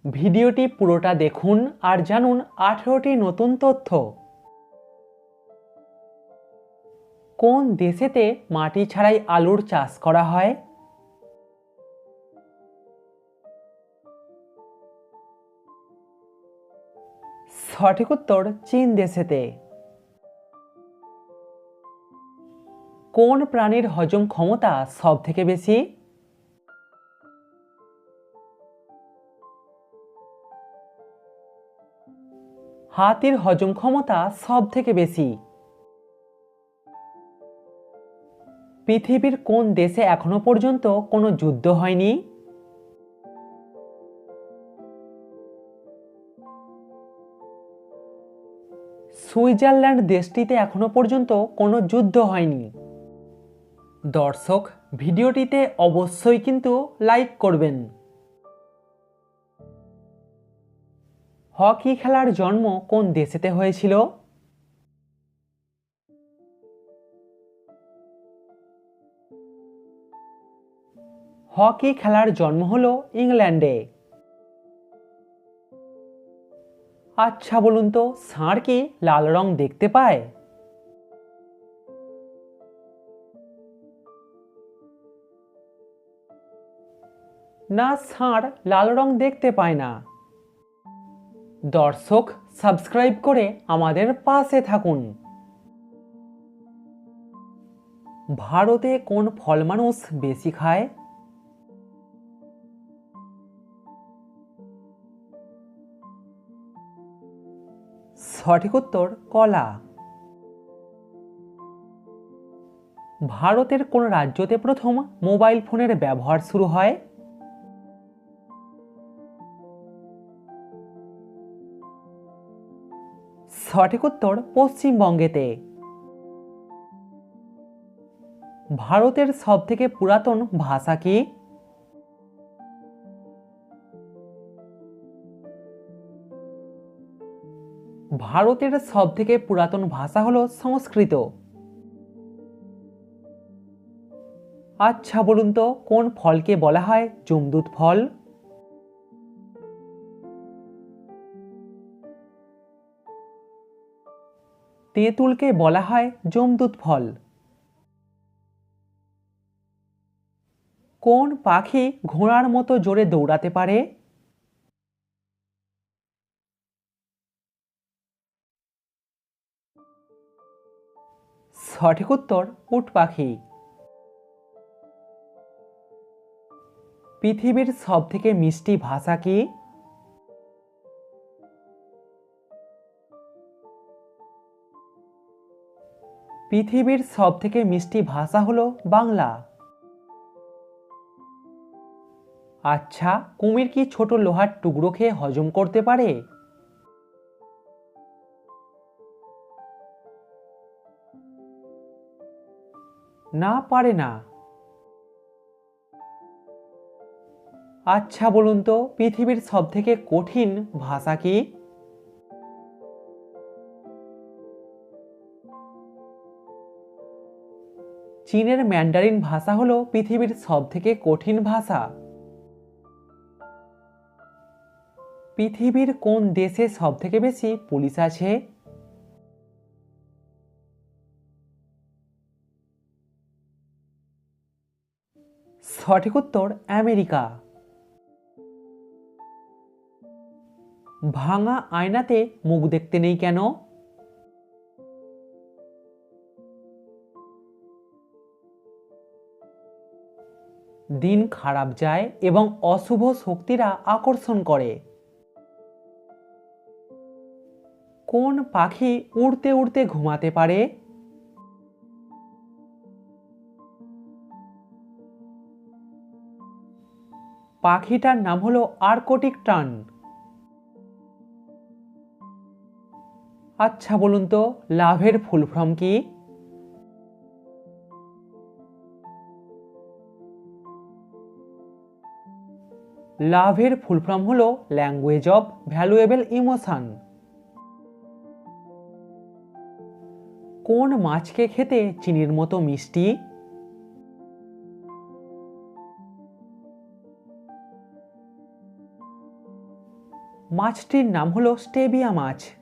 ভিডিওটি পুরোটা দেখুন আর জানুন 18টি নতুন তথ্য। কোন দেশেতে মাটি ছাড়াই আলুর চাষ করা হয়? সঠিক উত্তর চীন দেশেতে। কোন প্রাণীর হজম ক্ষমতা সব থেকে বেশি? হাতির হজম ক্ষমতা সব থেকে বেশি। পৃথিবীর কোন দেশে এখনো পর্যন্ত কোনো যুদ্ধ হয়নি? সুইজারল্যান্ড দেশটিতে এখনো পর্যন্ত কোনো যুদ্ধ হয়নি। দর্শক, ভিডিওটিতে অবশ্যই কিন্তু লাইক করবেন। হকি খেলার জন্ম কোন দেশেতে হয়েছিল? হকি খেলার জন্ম হলো ইংল্যান্ডে। আচ্ছা বলুন তো, ষাঁড় কি লাল রং দেখতে পায়? না, ষাঁড় লাল রং দেখতে পায় না। দর্শক, সাবস্ক্রাইব করে আমাদের পাশে থাকুন। ভারতে কোন ফল মানুষ বেশি খায়? সঠিক উত্তর কলা। ভারতের কোন রাজ্যতে প্রথম মোবাইল ফোনের ব্যবহার শুরু হয়? সঠিক উত্তর পশ্চিমবঙ্গেতে। ভারতের সবথেকে পুরাতন ভাষা কি? ভারতের সবথেকে পুরাতন ভাষা হলো সংস্কৃত। আচ্ছা বলুন তো, কোন ফলকে বলা হয় জমদূত ফল? তেঁতুলকে বলা হয় জমদূত ফল। কোন পাখি ঘোড়ার মতো জোরে দৌড়াতে পারে? সঠিক উত্তর উট পাখি। পৃথিবীর সবথেকে মিষ্টি ভাষা কি? পৃথিবীর সবথেকে মিষ্টি ভাষা হলো বাংলা। আচ্ছা, কুমির কি ছোট লোহার টুকরো খেয়ে হজম করতে পারে? না, পারে না। আচ্ছা বলুন তো, পৃথিবীর সবথেকে কঠিন ভাষা কি? চীনের ম্যান্ডারিন ভাষা হলো পৃথিবীর সবথেকে কঠিন ভাষা। পৃথিবীর কোন দেশে সবথেকে বেশি পুলিশ আছে? সঠিক উত্তর আমেরিকা। ভাঙা আয়নাতে মুখ দেখতে নেই কেন? দিন খারাপ যায় এবং অশুভ শক্তিরা আকর্ষণ করে। কোন পাখি উড়তে উড়তে ঘুমাতে পারে? পাখিটার নাম হলো আর্কটিক টার্ন। আচ্ছা বলুন তো, লাভের ফুল ফর্ম কি? লাভের ফুল ফর্ম হলো ল্যাঙ্গুয়েজ অফ ভ্যালুয়েবল ইমোশন। কোন মাছকে খেতে চিনির মতো মিষ্টি? মাছটির নাম হলো স্টেবিয়া মাছ।